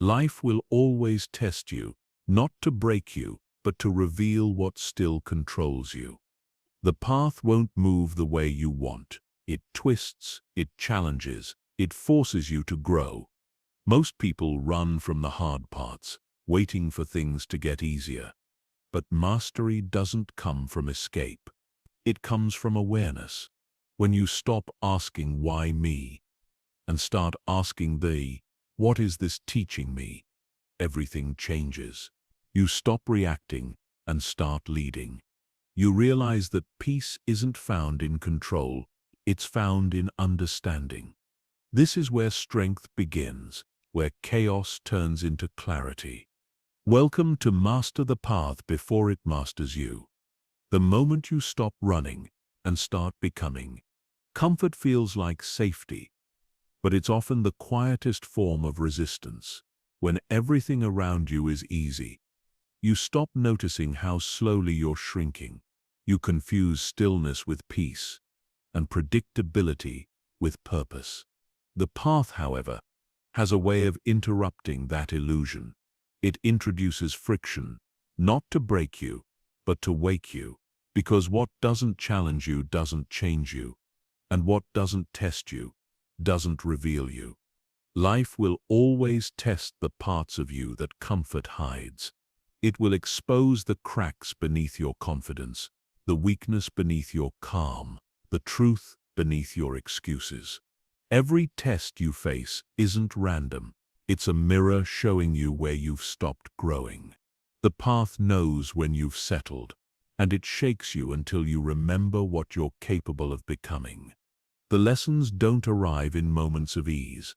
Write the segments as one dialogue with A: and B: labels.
A: Life will always test you, not to break you, but to reveal what still controls you. The path won't move the way you want. It twists, it challenges, it forces you to grow. Most people run from the hard parts, waiting for things to get easier. But mastery doesn't come from escape. It comes from awareness. When you stop asking why me and start asking what is this teaching me, everything changes. You stop reacting and start leading. You realize that peace isn't found in control, it's found in understanding. This is where strength begins, where chaos turns into clarity. Welcome to Master the Path before it masters you. The moment you stop running and start becoming, comfort feels like safety, but it's often the quietest form of resistance. When everything around you is easy, you stop noticing how slowly you're shrinking. You confuse stillness with peace and predictability with purpose. The path, however, has a way of interrupting that illusion. It introduces friction, not to break you, but to wake you. Because what doesn't challenge you doesn't change you, and what doesn't test you doesn't reveal you. Life will always test the parts of you that comfort hides. It will expose the cracks beneath your confidence, the weakness beneath your calm, the truth beneath your excuses. Every test you face isn't random. It's a mirror showing you where you've stopped growing. The path knows when you've settled, and it shakes you until you remember what you're capable of becoming. The lessons don't arrive in moments of ease.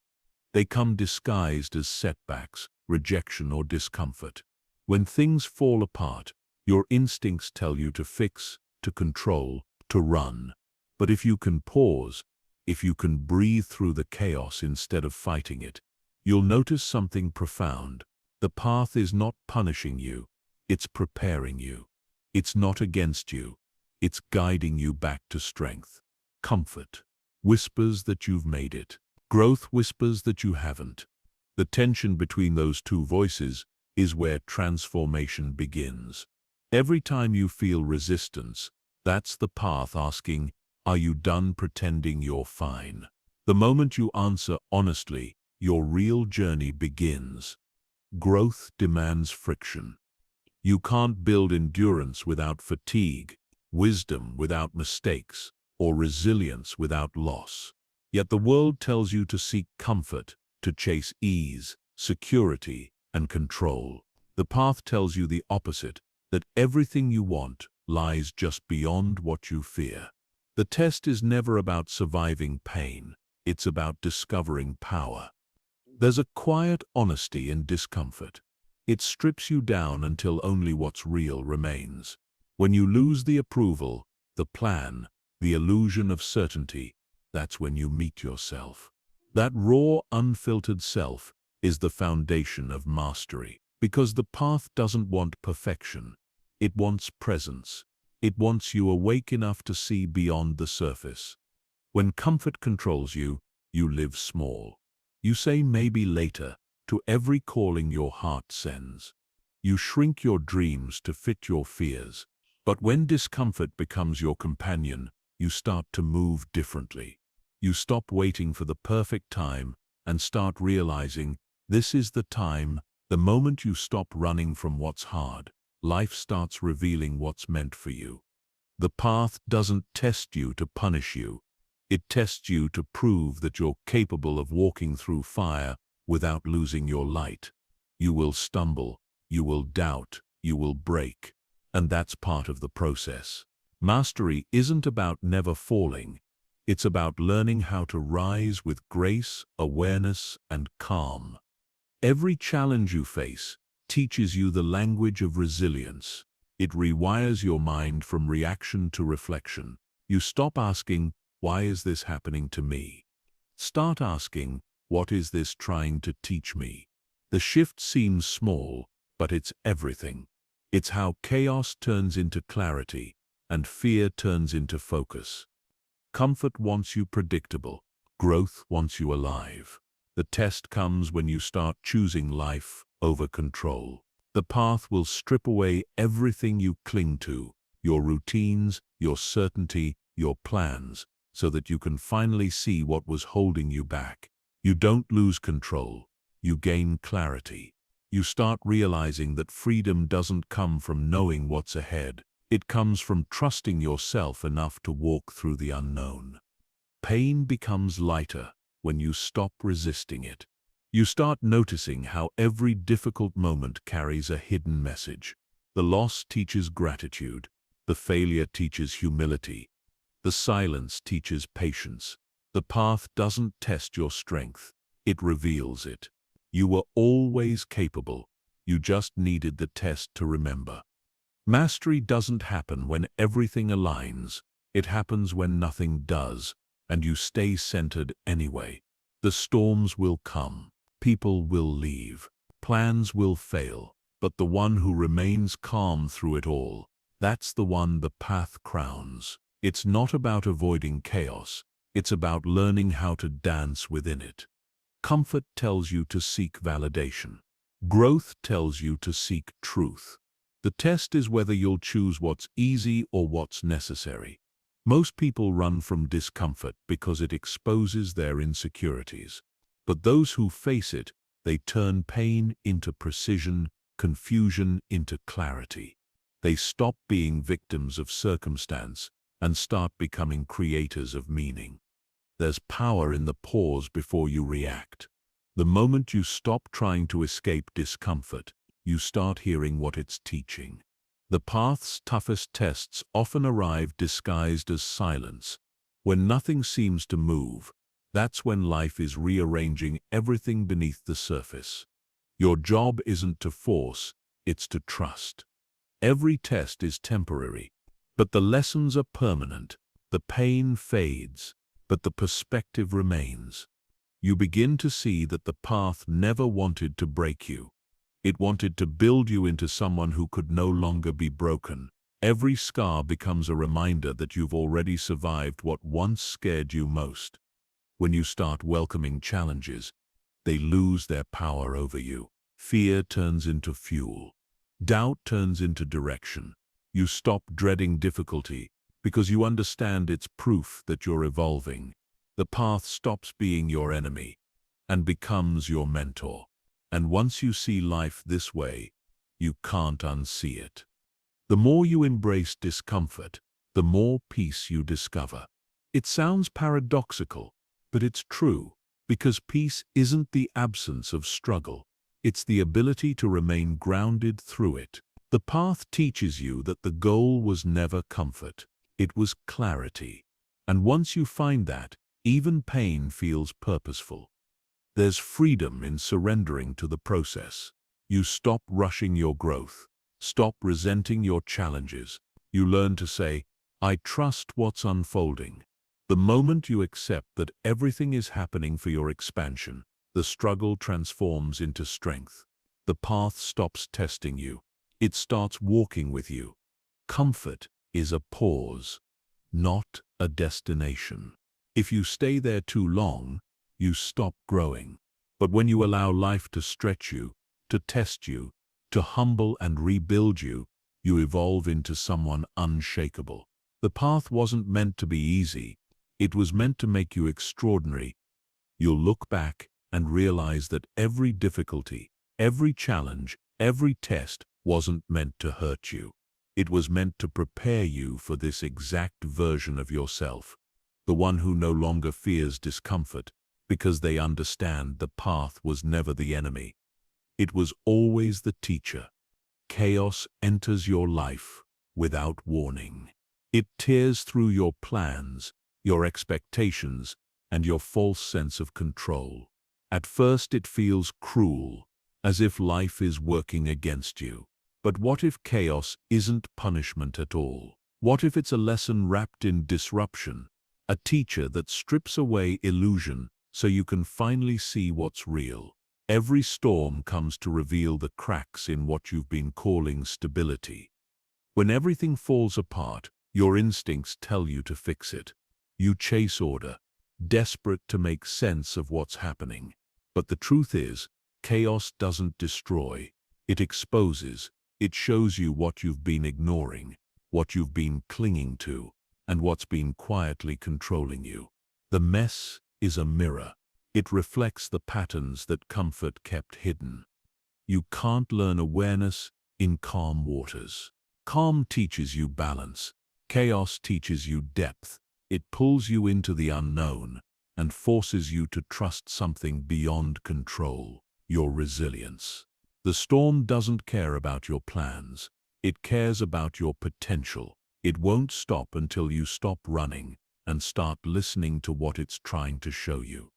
A: They come disguised as setbacks, rejection, or discomfort. When things fall apart, your instincts tell you to fix, to control, to run. But if you can pause, if you can breathe through the chaos instead of fighting it, you'll notice something profound. The path is not punishing you, it's preparing you. It's not against you, it's guiding you back to strength. Comfort whispers that you've made it. Growth whispers that you haven't. The tension between those two voices is where transformation begins. Every time you feel resistance, that's the path asking, are you done pretending you're fine? The moment you answer honestly, your real journey begins. Growth demands friction. You can't build endurance without fatigue, wisdom without mistakes, or resilience without loss. Yet the world tells you to seek comfort, to chase ease, security, and control. The path tells you the opposite, that everything you want lies just beyond what you fear. The test is never about surviving pain, it's about discovering power. There's a quiet honesty in discomfort. It strips you down until only what's real remains. When you lose the approval, the plan, the illusion of certainty, that's when you meet yourself. That raw, unfiltered self is the foundation of mastery. Because the path doesn't want perfection. It wants presence. It wants you awake enough to see beyond the surface. When comfort controls you, you live small. You say maybe later to every calling your heart sends. You shrink your dreams to fit your fears. But when discomfort becomes your companion, you start to move differently. You stop waiting for the perfect time and start realizing this is the time. The moment you stop running from what's hard, life starts revealing what's meant for you. The path doesn't test you to punish you. It tests you to prove that you're capable of walking through fire without losing your light. You will stumble, you will doubt, you will break, and that's part of the process. Mastery isn't about never falling. It's about learning how to rise with grace, awareness, and calm. Every challenge you face teaches you the language of resilience. It rewires your mind from reaction to reflection. You stop asking, why is this happening to me? Start asking, what is this trying to teach me? The shift seems small, but it's everything. It's how chaos turns into clarity and fear turns into focus. Comfort wants you predictable. Growth wants you alive. The test comes when you start choosing life over control. The path will strip away everything you cling to, your routines, your certainty, your plans, so that you can finally see what was holding you back. You don't lose control. You gain clarity. You start realizing that freedom doesn't come from knowing what's ahead. It comes from trusting yourself enough to walk through the unknown. Pain becomes lighter when you stop resisting it. You start noticing how every difficult moment carries a hidden message. The loss teaches gratitude. The failure teaches humility. The silence teaches patience. The path doesn't test your strength. It reveals it. You were always capable. You just needed the test to remember. Mastery doesn't happen when everything aligns. It happens when nothing does, and you stay centered anyway. The storms will come. People will leave. Plans will fail. But the one who remains calm through it all, that's the one the path crowns. It's not about avoiding chaos. It's about learning how to dance within it. Comfort tells you to seek validation. Growth tells you to seek truth. The test is whether you'll choose what's easy or what's necessary. Most people run from discomfort because it exposes their insecurities. But those who face it, they turn pain into precision, confusion into clarity. They stop being victims of circumstance and start becoming creators of meaning. There's power in the pause before you react. The moment you stop trying to escape discomfort, you start hearing what it's teaching. The path's toughest tests often arrive disguised as silence. When nothing seems to move, that's when life is rearranging everything beneath the surface. Your job isn't to force, it's to trust. Every test is temporary, but the lessons are permanent. The pain fades, but the perspective remains. You begin to see that the path never wanted to break you. It wanted to build you into someone who could no longer be broken. Every scar becomes a reminder that you've already survived what once scared you most. When you start welcoming challenges, they lose their power over you. Fear turns into fuel. Doubt turns into direction. You stop dreading difficulty because you understand it's proof that you're evolving. The path stops being your enemy and becomes your mentor. And once you see life this way, you can't unsee it. The more you embrace discomfort, the more peace you discover. It sounds paradoxical, but it's true, because peace isn't the absence of struggle. It's the ability to remain grounded through it. The path teaches you that the goal was never comfort. It was clarity. And once you find that, even pain feels purposeful. There's freedom in surrendering to the process. You stop rushing your growth. Stop resenting your challenges. You learn to say, I trust what's unfolding. The moment you accept that everything is happening for your expansion, the struggle transforms into strength. The path stops testing you. It starts walking with you. Comfort is a pause, not a destination. If you stay there too long, you stop growing. But when you allow life to stretch you, to test you, to humble and rebuild you, you evolve into someone unshakable. The path wasn't meant to be easy. It was meant to make you extraordinary. You'll look back and realize that every difficulty, every challenge, every test wasn't meant to hurt you. It was meant to prepare you for this exact version of yourself, the one who no longer fears discomfort, because they understand the path was never the enemy. It was always the teacher. Chaos enters your life without warning. It tears through your plans, your expectations, and your false sense of control. At first it feels cruel, as if life is working against you. But what if chaos isn't punishment at all? What if it's a lesson wrapped in disruption? A teacher that strips away illusion so you can finally see what's real. Every storm comes to reveal the cracks in what you've been calling stability. When everything falls apart, your instincts tell you to fix it. You chase order, desperate to make sense of what's happening. But the truth is, chaos doesn't destroy. It exposes. It shows you what you've been ignoring, what you've been clinging to, and what's been quietly controlling you. The mess is a mirror. It reflects the patterns that comfort kept hidden. You can't learn awareness in calm waters. Calm teaches you balance. Chaos teaches you depth. It pulls you into the unknown and forces you to trust something beyond control, your resilience. The storm doesn't care about your plans. It cares about your potential. It won't stop until you stop running and start listening to what it's trying to show you.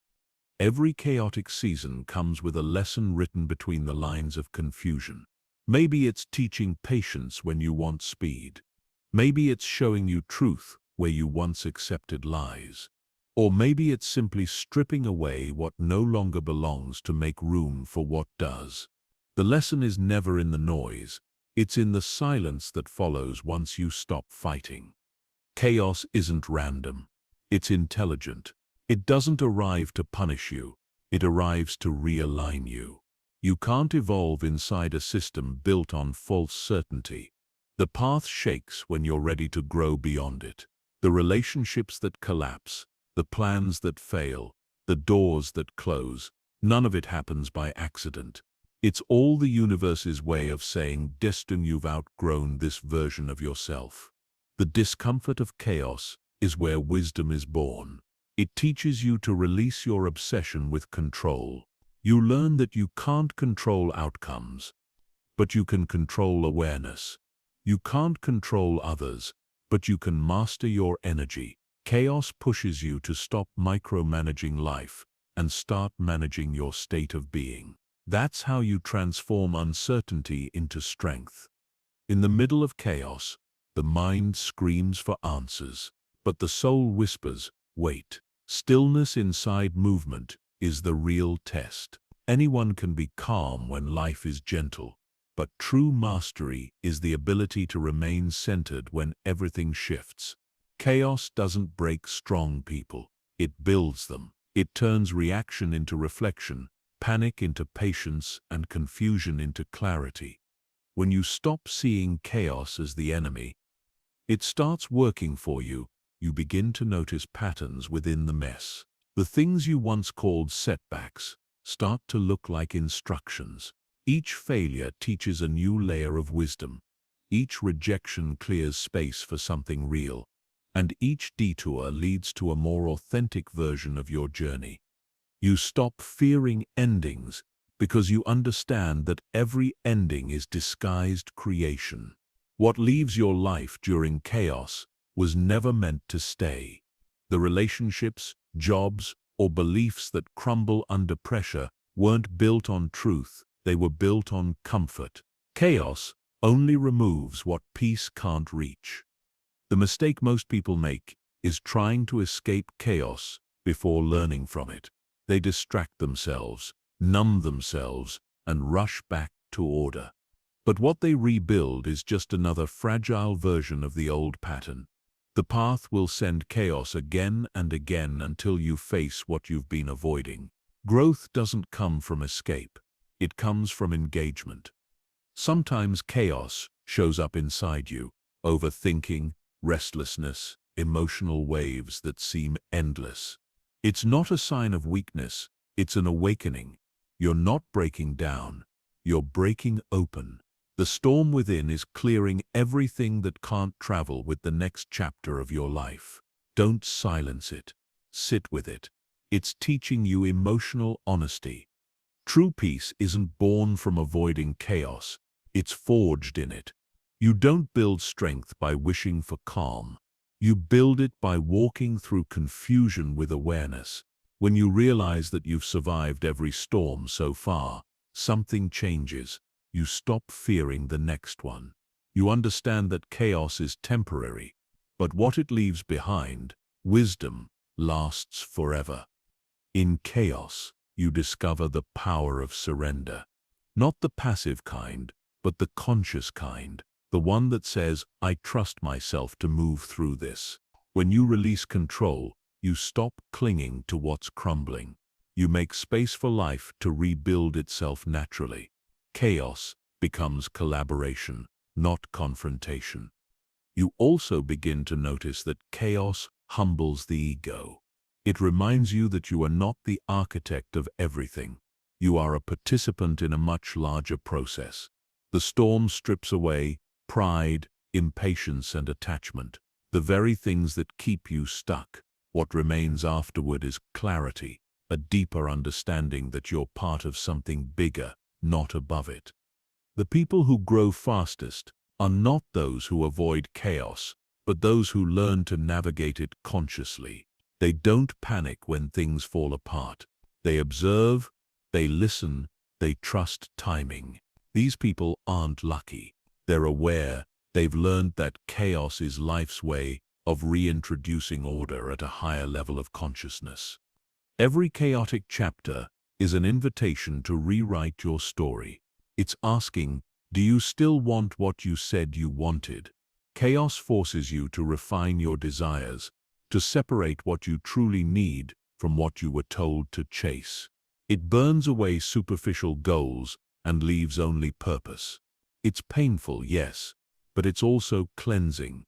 A: Every chaotic season comes with a lesson written between the lines of confusion. Maybe it's teaching patience when you want speed. Maybe it's showing you truth where you once accepted lies. Or maybe it's simply stripping away what no longer belongs to make room for what does. The lesson is never in the noise. It's in the silence that follows once you stop fighting. Chaos isn't random. It's intelligent. It doesn't arrive to punish you. It arrives to realign you. You can't evolve inside a system built on false certainty. The path shakes when you're ready to grow beyond it. The relationships that collapse, the plans that fail, the doors that close, none of it happens by accident. It's all the universe's way of saying, "Destin, you've outgrown this version of yourself." The discomfort of chaos is where wisdom is born. It teaches you to release your obsession with control. You learn that you can't control outcomes, but you can control awareness. You can't control others, but you can master your energy. Chaos pushes you to stop micromanaging life and start managing your state of being. That's how you transform uncertainty into strength. In the middle of chaos, the mind screams for answers, but the soul whispers, "Wait." Stillness inside movement is the real test. Anyone can be calm when life is gentle, but true mastery is the ability to remain centered when everything shifts. Chaos doesn't break strong people, it builds them. It turns reaction into reflection, panic into patience, and confusion into clarity. When you stop seeing chaos as the enemy, it starts working for you. You begin to notice patterns within the mess. The things you once called setbacks start to look like instructions. Each failure teaches a new layer of wisdom. Each rejection clears space for something real. And each detour leads to a more authentic version of your journey. You stop fearing endings because you understand that every ending is disguised creation. What leaves your life during chaos was never meant to stay. The relationships, jobs, or beliefs that crumble under pressure weren't built on truth, they were built on comfort. Chaos only removes what peace can't reach. The mistake most people make is trying to escape chaos before learning from it. They distract themselves, numb themselves, and rush back to order. But what they rebuild is just another fragile version of the old pattern. The path will send chaos again and again until you face what you've been avoiding. Growth doesn't come from escape. It comes from engagement. Sometimes chaos shows up inside you, overthinking, restlessness, emotional waves that seem endless. It's not a sign of weakness, it's an awakening. You're not breaking down, you're breaking open. The storm within is clearing everything that can't travel with the next chapter of your life. Don't silence it. Sit with it. It's teaching you emotional honesty. True peace isn't born from avoiding chaos. It's forged in it. You don't build strength by wishing for calm. You build it by walking through confusion with awareness. When you realize that you've survived every storm so far, something changes. You stop fearing the next one. You understand that chaos is temporary, but what it leaves behind, wisdom, lasts forever. In chaos, you discover the power of surrender. Not the passive kind, but the conscious kind. The one that says, "I trust myself to move through this." When you release control, you stop clinging to what's crumbling. You make space for life to rebuild itself naturally. Chaos becomes collaboration, not confrontation. You also begin to notice that chaos humbles the ego. It reminds you that you are not the architect of everything. You are a participant in a much larger process. The storm strips away pride, impatience, and attachment, the very things that keep you stuck. What remains afterward is clarity, a deeper understanding that you're part of something bigger, not above it. The people who grow fastest are not those who avoid chaos, but those who learn to navigate it consciously. They don't panic when things fall apart. They observe, they listen, they trust timing. These people aren't lucky. They're aware. They've learned that chaos is life's way of reintroducing order at a higher level of consciousness. Every chaotic chapter is an invitation to rewrite your story. It's asking, do you still want what you said you wanted? Chaos forces you to refine your desires, to separate what you truly need from what you were told to chase. It burns away superficial goals and leaves only purpose. It's painful, yes, but it's also cleansing.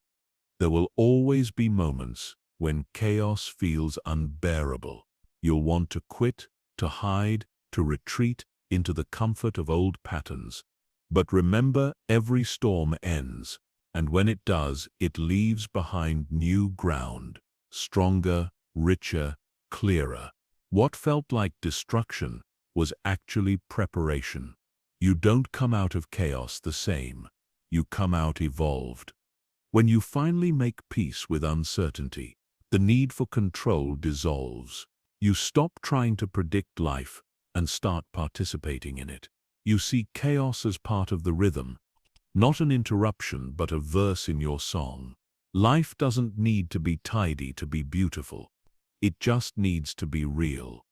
A: There will always be moments when chaos feels unbearable. You'll want to quit, to hide, to retreat into the comfort of old patterns. But remember, every storm ends, and when it does, it leaves behind new ground, stronger, richer, clearer. What felt like destruction was actually preparation. You don't come out of chaos the same. You come out evolved. When you finally make peace with uncertainty, the need for control dissolves. You stop trying to predict life and start participating in it. You see chaos as part of the rhythm, not an interruption but a verse in your song. Life doesn't need to be tidy to be beautiful. It just needs to be real.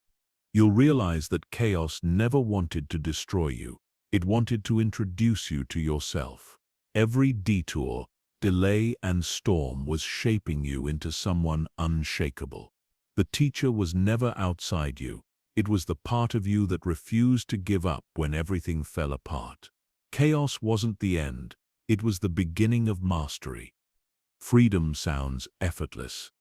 A: You'll realize that chaos never wanted to destroy you. It wanted to introduce you to yourself. Every detour, delay, and storm was shaping you into someone unshakable. The teacher was never outside you. It was the part of you that refused to give up when everything fell apart. Chaos wasn't the end. It was the beginning of mastery. Freedom sounds effortless,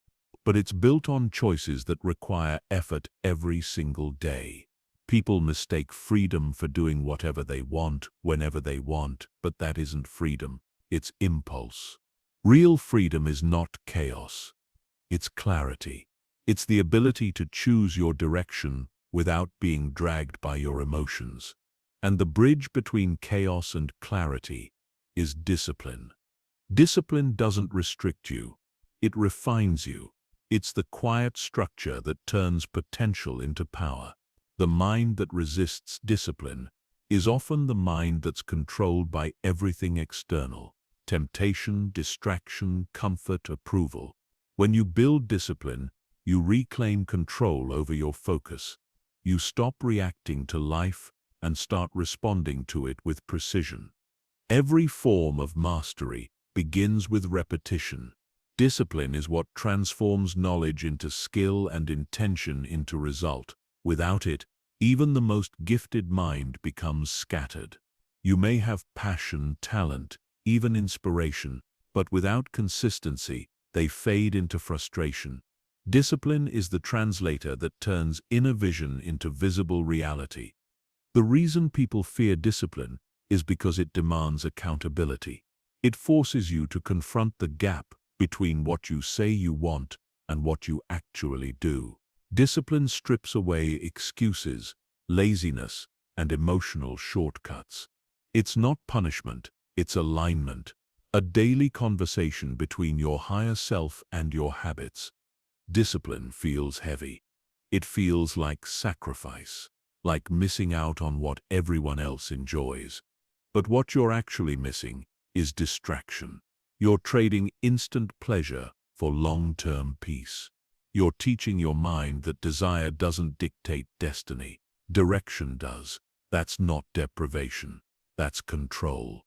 A: but it's built on choices that require effort every single day. People mistake freedom for doing whatever they want, whenever they want, but that isn't freedom. It's impulse. Real freedom is not chaos. It's clarity. It's the ability to choose your direction without being dragged by your emotions. And the bridge between chaos and clarity is discipline. Discipline doesn't restrict you. It refines you. It's the quiet structure that turns potential into power. The mind that resists discipline is often the mind that's controlled by everything external: temptation, distraction, comfort, approval. When you build discipline, you reclaim control over your focus. You stop reacting to life and start responding to it with precision. Every form of mastery begins with repetition. Discipline is what transforms knowledge into skill and intention into result. Without it, even the most gifted mind becomes scattered. You may have passion, talent, even inspiration, but without consistency, they fade into frustration. Discipline is the translator that turns inner vision into visible reality. The reason people fear discipline is because it demands accountability. It forces you to confront the gap between what you say you want and what you actually do. Discipline strips away excuses, laziness, and emotional shortcuts. It's not punishment, it's alignment, a daily conversation between your higher self and your habits. Discipline feels heavy. It feels like sacrifice, like missing out on what everyone else enjoys. But what you're actually missing is distraction. You're trading instant pleasure for long-term peace. You're teaching your mind that desire doesn't dictate destiny. Direction does. That's not deprivation. That's control.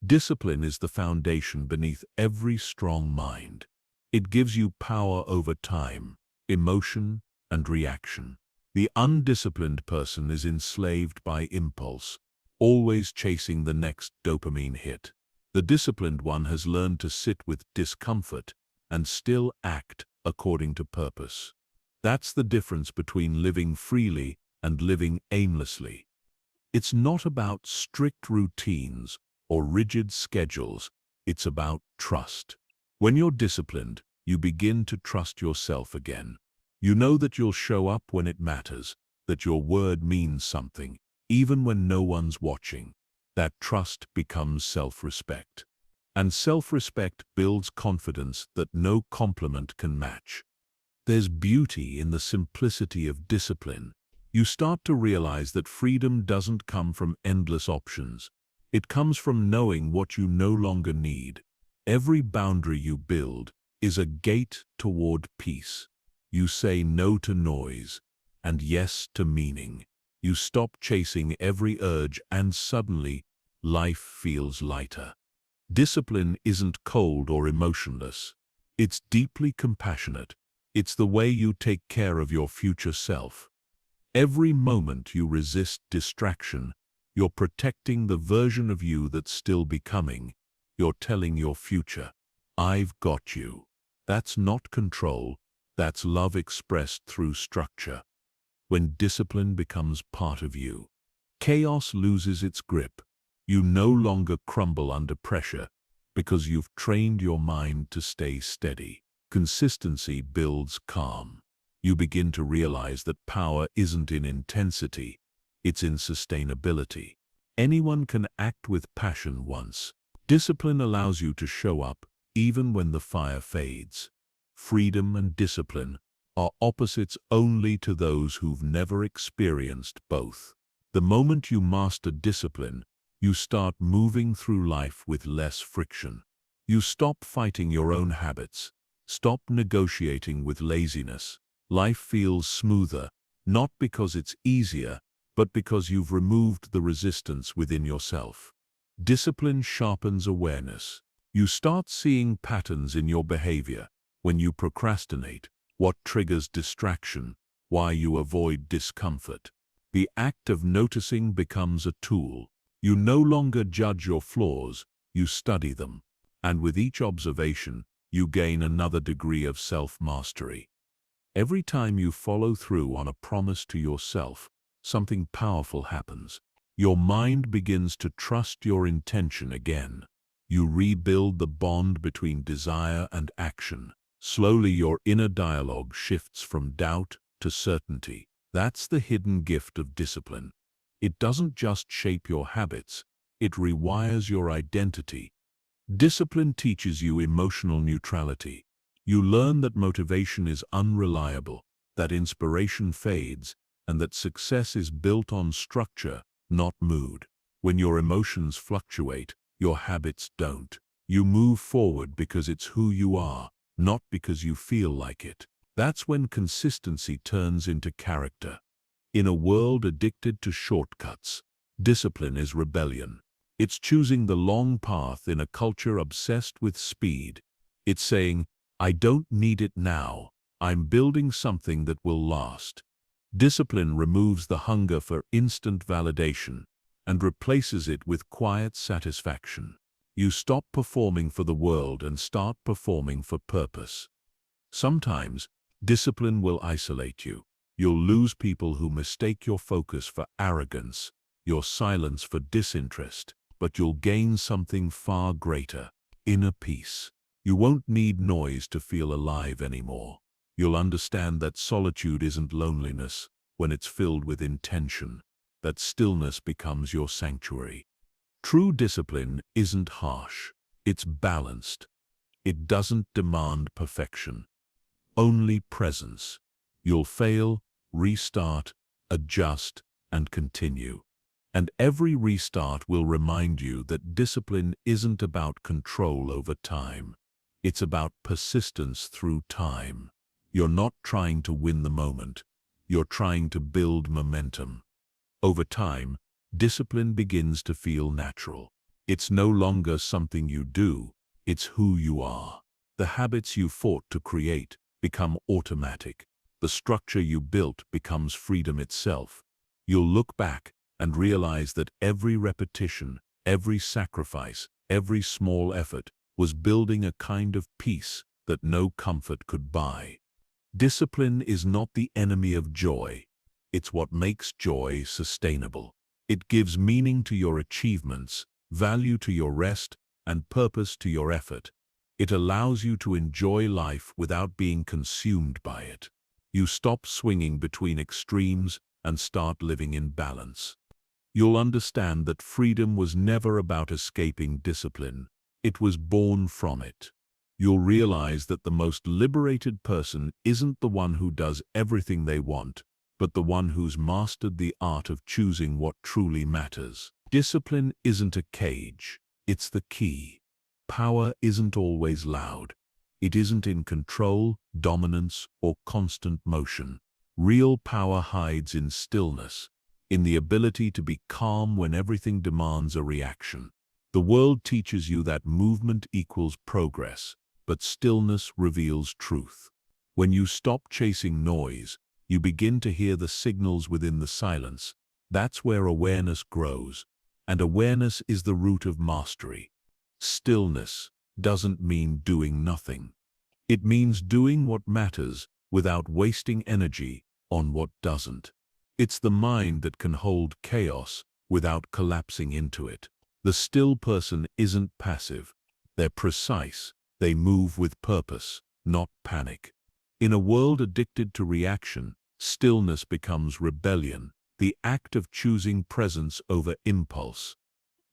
A: Discipline is the foundation beneath every strong mind. It gives you power over time, emotion, and reaction. The undisciplined person is enslaved by impulse, always chasing the next dopamine hit. The disciplined one has learned to sit with discomfort and still act according to purpose. That's the difference between living freely and living aimlessly. It's not about strict routines or rigid schedules. It's about trust. When you're disciplined, you begin to trust yourself again. You know that you'll show up when it matters, that your word means something, even when no one's watching. That trust becomes self-respect. And self-respect builds confidence that no compliment can match. There's beauty in the simplicity of discipline. You start to realize that freedom doesn't come from endless options. It comes from knowing what you no longer need. Every boundary you build is a gate toward peace. You say no to noise and yes to meaning. You stop chasing every urge and suddenly life feels lighter. Discipline isn't cold or emotionless. It's deeply compassionate. It's the way you take care of your future self. Every moment you resist distraction, you're protecting the version of you that's still becoming. You're telling your future, I've got you. That's not control. That's love expressed through structure. When discipline becomes part of you, chaos loses its grip. You no longer crumble under pressure because you've trained your mind to stay steady. Consistency builds calm. You begin to realize that power isn't in intensity, it's in sustainability. Anyone can act with passion once. Discipline allows you to show up even when the fire fades. Freedom and discipline are opposites only to those who've never experienced both. The moment you master discipline, you start moving through life with less friction. You stop fighting your own habits. Stop negotiating with laziness. Life feels smoother, not because it's easier, but because you've removed the resistance within yourself. Discipline sharpens awareness. You start seeing patterns in your behavior. When you procrastinate, what triggers distraction, why you avoid discomfort. The act of noticing becomes a tool. You no longer judge your flaws, you study them. And with each observation, you gain another degree of self-mastery. Every time you follow through on a promise to yourself, something powerful happens. Your mind begins to trust your intention again. You rebuild the bond between desire and action. Slowly your inner dialogue shifts from doubt to certainty. That's the hidden gift of discipline. It doesn't just shape your habits, it rewires your identity. Discipline teaches you emotional neutrality. You learn that motivation is unreliable, that inspiration fades, and that success is built on structure, not mood. When your emotions fluctuate, your habits don't. You move forward because it's who you are, not because you feel like it. That's when consistency turns into character. In a world addicted to shortcuts, discipline is rebellion. It's choosing the long path in a culture obsessed with speed. It's saying, I don't need it now. I'm building something that will last. Discipline removes the hunger for instant validation and replaces it with quiet satisfaction. You stop performing for the world and start performing for purpose. Sometimes, discipline will isolate you. You'll lose people who mistake your focus for arrogance, your silence for disinterest, but you'll gain something far greater, inner peace. You won't need noise to feel alive anymore. You'll understand that solitude isn't loneliness when it's filled with intention, that stillness becomes your sanctuary. True discipline isn't harsh, it's balanced. It doesn't demand perfection, only presence. You'll fail, restart, adjust, and continue. And every restart will remind you that discipline isn't about control over time. It's about persistence through time. You're not trying to win the moment. You're trying to build momentum. Over time, discipline begins to feel natural. It's no longer something you do, it's who you are. The habits you fought to create become automatic. the structure you built becomes freedom itself. You'll look back and realize that every repetition, every sacrifice, every small effort was building a kind of peace that no comfort could buy. Discipline is not the enemy of joy. It's what makes joy sustainable. It gives meaning to your achievements, value to your rest, and purpose to your effort. It allows you to enjoy life without being consumed by it. You stop swinging between extremes and start living in balance. You'll understand that freedom was never about escaping discipline. It was born from it. You'll realize that the most liberated person isn't the one who does everything they want, but the one who's mastered the art of choosing what truly matters. Discipline isn't a cage, it's the key. Power isn't always loud. It isn't in control, dominance, or constant motion. Real power hides in stillness, in the ability to be calm when everything demands a reaction. The world teaches you that movement equals progress, but stillness reveals truth. When you stop chasing noise, you begin to hear the signals within the silence. That's where awareness grows, and awareness is the root of mastery. Stillness doesn't mean doing nothing. It means doing what matters without wasting energy on what doesn't. It's the mind that can hold chaos without collapsing into it. The still person isn't passive. They're precise. They move with purpose, not panic. In a world addicted to reaction, stillness becomes rebellion, the act of choosing presence over impulse.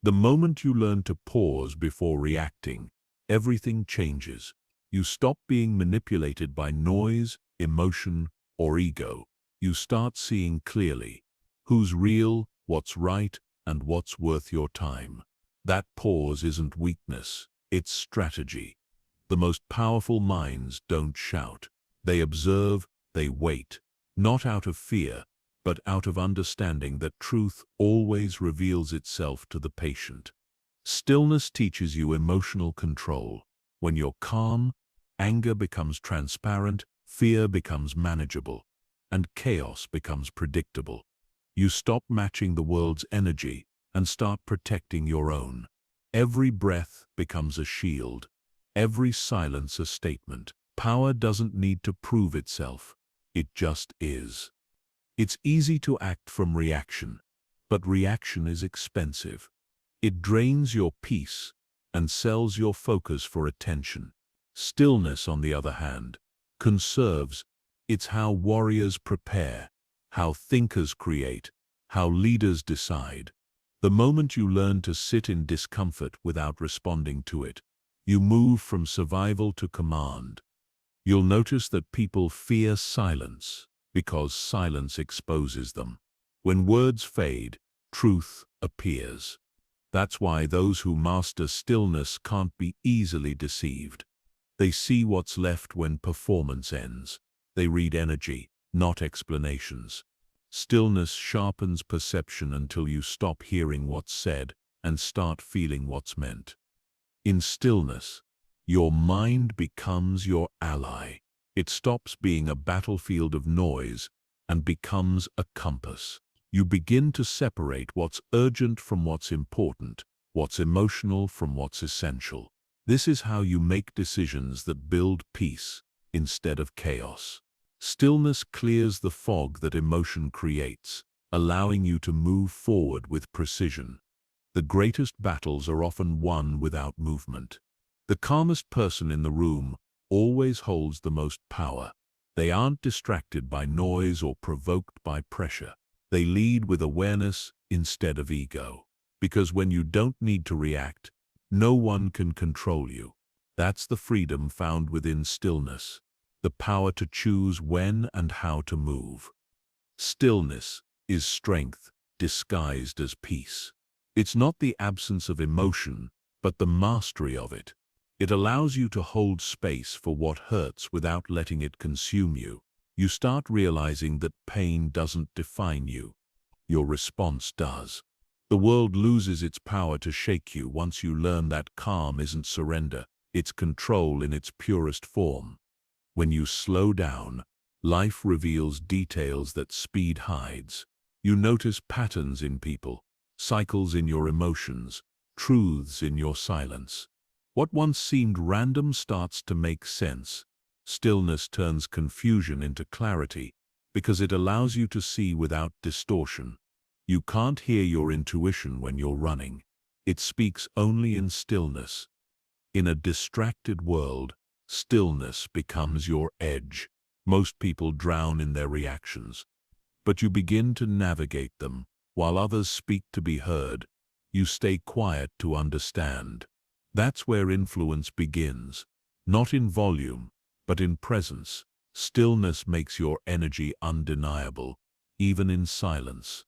A: The moment you learn to pause before reacting, everything changes. You stop being manipulated by noise, emotion, or ego. You start seeing clearly who's real, what's right, and what's worth your time. That pause isn't weakness, it's strategy. The most powerful minds don't shout. They observe, they wait, not out of fear, but out of understanding that truth always reveals itself to the patient. Stillness teaches you emotional control. When you're calm, anger becomes transparent, fear becomes manageable, and chaos becomes predictable. You stop matching the world's energy and start protecting your own. Every breath becomes a shield, every silence a statement. Power doesn't need to prove itself, it just is. It's easy to act from reaction, but reaction is expensive. It drains your peace and sells your focus for attention. Stillness, on the other hand, conserves. It's how warriors prepare, how thinkers create, how leaders decide. The moment you learn to sit in discomfort without responding to it, you move from survival to command. You'll notice that people fear silence because silence exposes them. When words fade, truth appears. That's why those who master stillness can't be easily deceived. They see what's left when performance ends. They read energy, not explanations. Stillness sharpens perception until you stop hearing what's said and start feeling what's meant. In stillness, your mind becomes your ally. It stops being a battlefield of noise and becomes a compass. You begin to separate what's urgent from what's important, what's emotional from what's essential. This is how you make decisions that build peace instead of chaos. Stillness clears the fog that emotion creates, allowing you to move forward with precision. The greatest battles are often won without movement. The calmest person in the room always holds the most power. They aren't distracted by noise or provoked by pressure. They lead with awareness instead of ego. Because when you don't need to react, no one can control you. That's the freedom found within stillness, the power to choose when and how to move. Stillness is strength disguised as peace. It's not the absence of emotion, but the mastery of it. It allows you to hold space for what hurts without letting it consume you. You start realizing that pain doesn't define you. Your response does. The world loses its power to shake you once you learn that calm isn't surrender, it's control in its purest form. When you slow down, Life reveals details that speed hides. You notice patterns in people, cycles in your emotions, truths in your silence. What once seemed random starts to make sense. Stillness turns confusion into clarity because it allows you to see without distortion. You can't hear your intuition when you're running. It speaks only in stillness. In a distracted world, stillness becomes your edge. Most people drown in their reactions, but you begin to navigate them. While others speak to be heard, you stay quiet to understand. That's where influence begins, not in volume, but in presence. Stillness makes your energy undeniable, even in silence.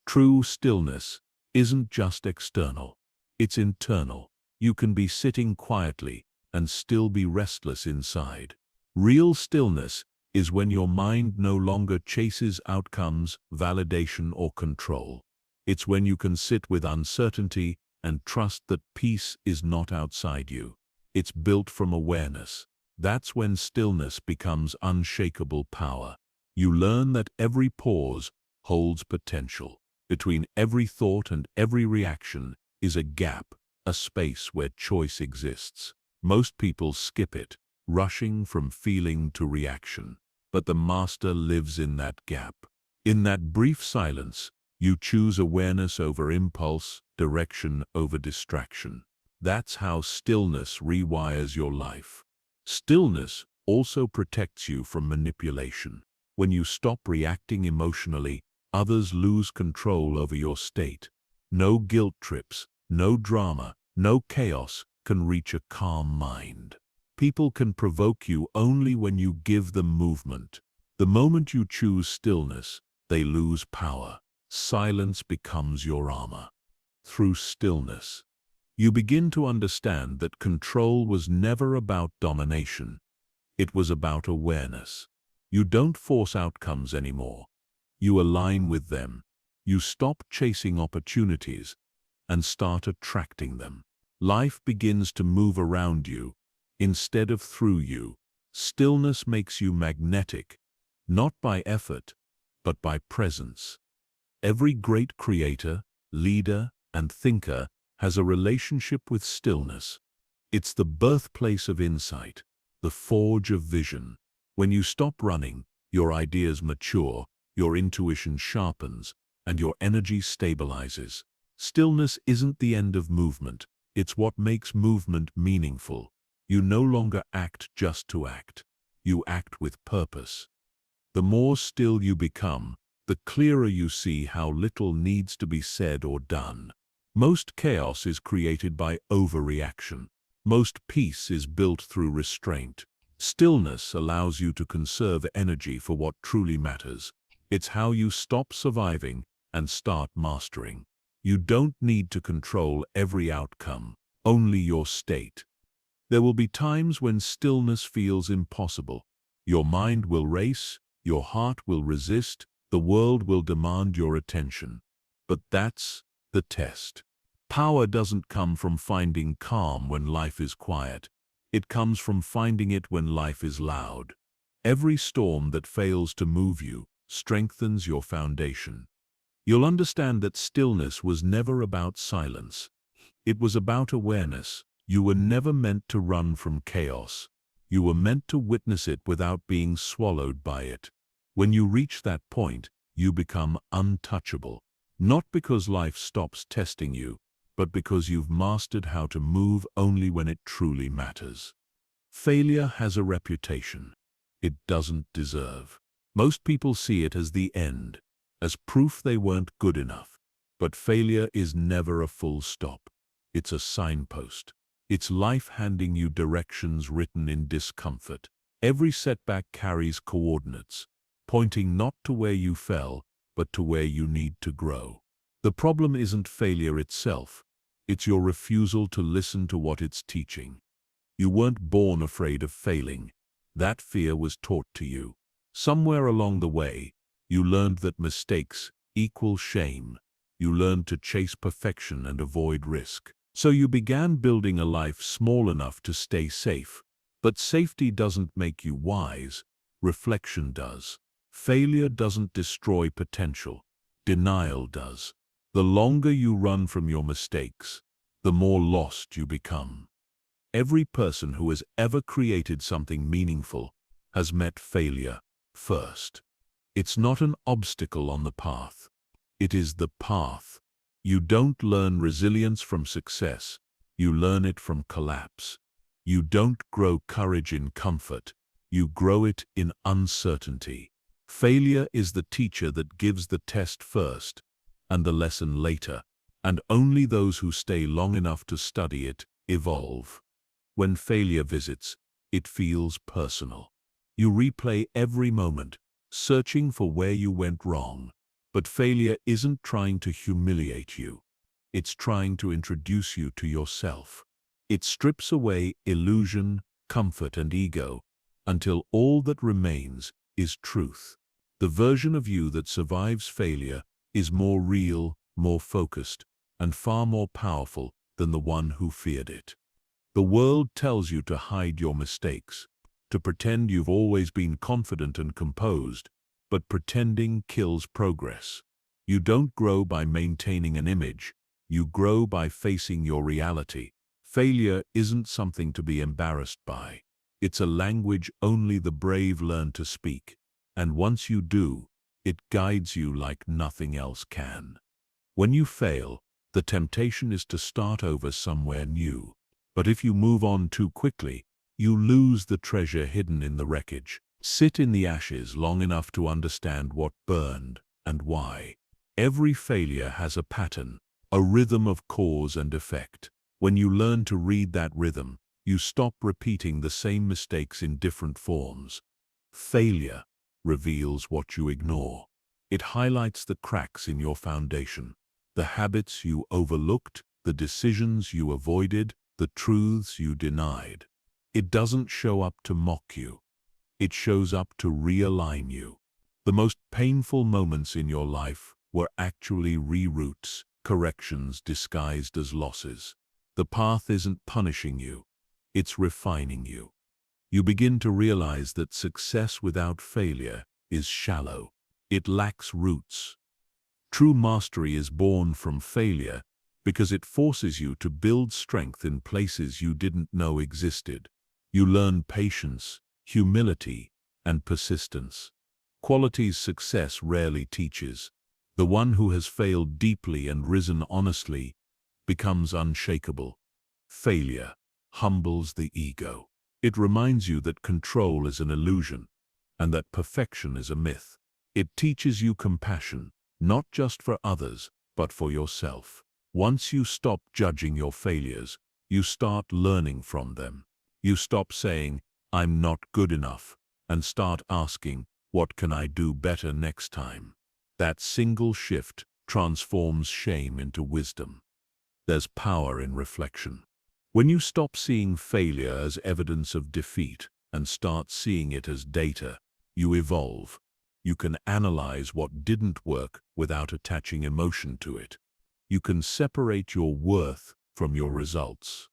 A: True stillness isn't just external, it's internal. You can be sitting quietly and still be restless inside. Real stillness is when your mind no longer chases outcomes, validation, or control. It's when you can sit with uncertainty and trust that peace is not outside you. It's built from awareness. That's when stillness becomes unshakable power. You learn that every pause holds potential. Between every thought and every reaction is a gap, a space where choice exists. Most people skip it, rushing from feeling to reaction. But the master lives in that gap. In that brief silence, you choose awareness over impulse, direction over distraction. That's how stillness rewires your life. Stillness also protects you from manipulation. When you stop reacting emotionally, others lose control over your state. No guilt trips, no drama, no chaos can reach a calm mind. People can provoke you only when you give them movement. The moment you choose stillness, they lose power. Silence becomes your armor. Through stillness, you begin to understand that control was never about domination. It was about awareness. You don't force outcomes anymore. You align with them. You stop chasing opportunities and start attracting them. Life begins to move around you instead of through you. Stillness makes you magnetic, not by effort, but by presence. Every great creator, leader, and thinker has a relationship with stillness. It's the birthplace of insight, the forge of vision. When you stop running, your ideas mature, your intuition sharpens, and your energy stabilizes. Stillness isn't the end of movement. It's what makes movement meaningful. You no longer act just to act. You act with purpose. The more still you become, the clearer you see how little needs to be said or done. Most chaos is created by overreaction. Most peace is built through restraint. Stillness allows you to conserve energy for what truly matters. It's how you stop surviving and start mastering. You don't need to control every outcome, only your state. There will be times when stillness feels impossible. Your mind will race, your heart will resist, the world will demand your attention. But that's the test. Power doesn't come from finding calm when life is quiet. It comes from finding it when life is loud. Every storm that fails to move you strengthens your foundation. You'll understand that stillness was never about silence. It was about awareness. You were never meant to run from chaos. You were meant to witness it without being swallowed by it. When you reach that point, you become untouchable. Not because life stops testing you, but because you've mastered how to move only when it truly matters. Failure has a reputation it doesn't deserve. Most people see it as the end, as proof they weren't good enough. But failure is never a full stop. It's a signpost. It's life handing you directions written in discomfort. Every setback carries coordinates, pointing not to where you fell, but to where you need to grow. The problem isn't failure itself. It's your refusal to listen to what it's teaching. You weren't born afraid of failing. That fear was taught to you. Somewhere along the way, you learned that mistakes equal shame. You learned to chase perfection and avoid risk. So you began building a life small enough to stay safe. But safety doesn't make you wise. reflection does. Failure doesn't destroy potential. Denial does. The longer you run from your mistakes, the more lost you become. Every person who has ever created something meaningful has met failure first. It's not an obstacle on the path. It is the path. You don't learn resilience from success. You learn it from collapse. You don't grow courage in comfort. You grow it in uncertainty. Failure is the teacher that gives the test first and the lesson later, and only those who stay long enough to study it evolve. When failure visits, it feels personal. You replay every moment, searching for where you went wrong. But failure isn't trying to humiliate you. It's trying to introduce you to yourself. It strips away illusion, comfort, and ego until all that remains is truth. The version of you that survives failure is more real, more focused, and far more powerful than the one who feared it. The world tells you to hide your mistakes, to pretend you've always been confident and composed, but pretending kills progress. You don't grow by maintaining an image. You grow by facing your reality. Failure isn't something to be embarrassed by. It's a language only the brave learn to speak, and once you do, it guides you like nothing else can. When you fail, the temptation is to start over somewhere new. But if you move on too quickly, you lose the treasure hidden in the wreckage. Sit in the ashes long enough to understand what burned and why. Every failure has a pattern, a rhythm of cause and effect. When you learn to read that rhythm, you stop repeating the same mistakes in different forms. Failure reveals what you ignore. It highlights the cracks in your foundation, the habits you overlooked, the decisions you avoided, the truths you denied. It doesn't show up to mock you. It shows up to realign you. The most painful moments in your life were actually reroutes, corrections disguised as losses. The path isn't punishing you, it's refining you. You begin to realize that success without failure is shallow. It lacks roots. True mastery is born from failure because it forces you to build strength in places you didn't know existed. You learn patience, humility, and persistence. Qualities success rarely teaches. The one who has failed deeply and risen honestly becomes unshakable. Failure humbles the ego. It reminds you that control is an illusion and that perfection is a myth. It teaches you compassion, not just for others, but for yourself. Once you stop judging your failures, you start learning from them. You stop saying, "I'm not good enough," and start asking, "What can I do better next time?" That single shift transforms shame into wisdom. There's power in reflection. When you stop seeing failure as evidence of defeat and start seeing it as data, you evolve. You can analyze what didn't work without attaching emotion to it. You can separate your worth from your results.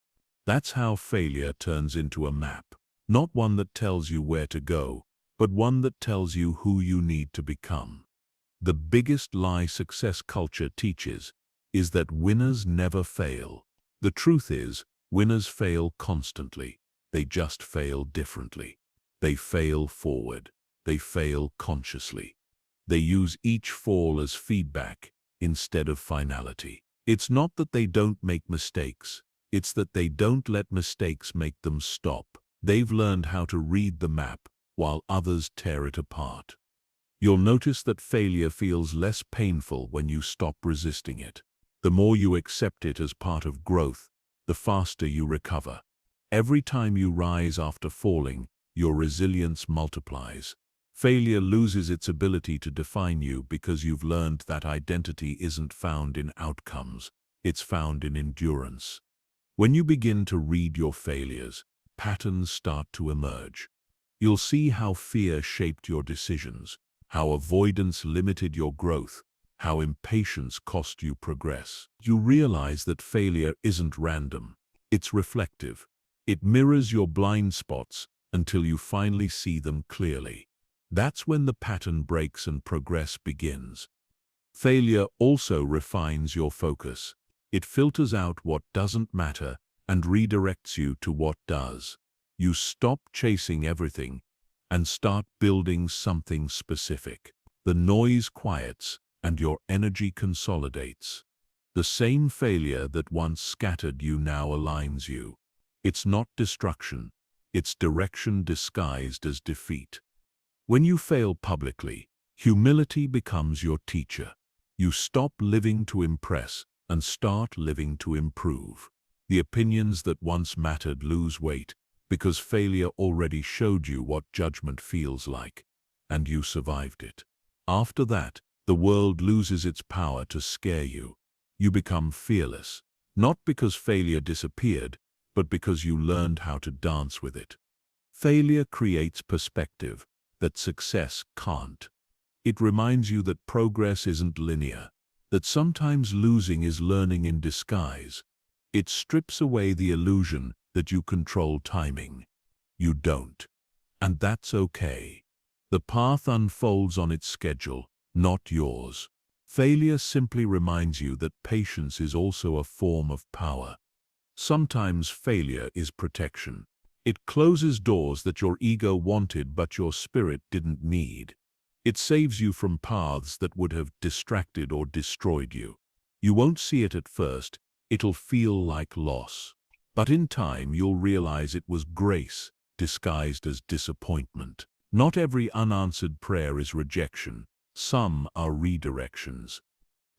A: That's how failure turns into a map. Not one that tells you where to go, but one that tells you who you need to become. The biggest lie success culture teaches is that winners never fail. The truth is, winners fail constantly. They just fail differently. They fail forward. They fail consciously. They use each fall as feedback instead of finality. It's not that they don't make mistakes. It's that they don't let mistakes make them stop. They've learned how to read the map while others tear it apart. You'll notice that failure feels less painful when you stop resisting it. The more you accept it as part of growth, the faster you recover. Every time you rise after falling, your resilience multiplies. Failure loses its ability to define you because you've learned that identity isn't found in outcomes, it's found in endurance. When you begin to read your failures, patterns start to emerge. You'll see how fear shaped your decisions, how avoidance limited your growth, how impatience cost you progress. You realize that failure isn't random, it's reflective. It mirrors your blind spots until you finally see them clearly. That's when the pattern breaks and progress begins. Failure also refines your focus. It filters out what doesn't matter and redirects you to what does. You stop chasing everything and start building something specific. The noise quiets and your energy consolidates. The same failure that once scattered you now aligns you. It's not destruction, it's direction disguised as defeat. When you fail publicly, humility becomes your teacher. You stop living to impress and start living to improve. The opinions that once mattered lose weight because failure already showed you what judgment feels like, and you survived it. After that, the world loses its power to scare you. You become fearless, not because failure disappeared, but because you learned how to dance with it. Failure creates perspective that success can't. It reminds you that progress isn't linear, that sometimes losing is learning in disguise. It strips away the illusion that you control timing. You don't. And that's okay. The path unfolds on its schedule, not yours. Failure simply reminds you that patience is also a form of power. Sometimes failure is protection. It closes doors that your ego wanted but your spirit didn't need. It saves you from paths that would have distracted or destroyed you. You won't see it at first, it'll feel like loss. But in time you'll realize it was grace disguised as disappointment. Not every unanswered prayer is rejection. Some are redirections.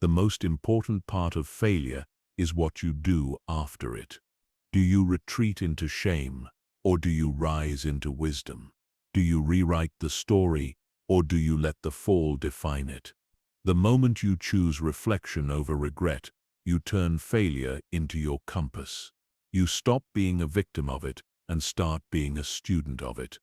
A: The most important part of failure is what you do after it. Do you retreat into shame, or do you rise into wisdom? Do you rewrite the story, or do you let the fall define it? The moment you choose reflection over regret, you turn failure into your compass. You stop being a victim of it and start being a student of it.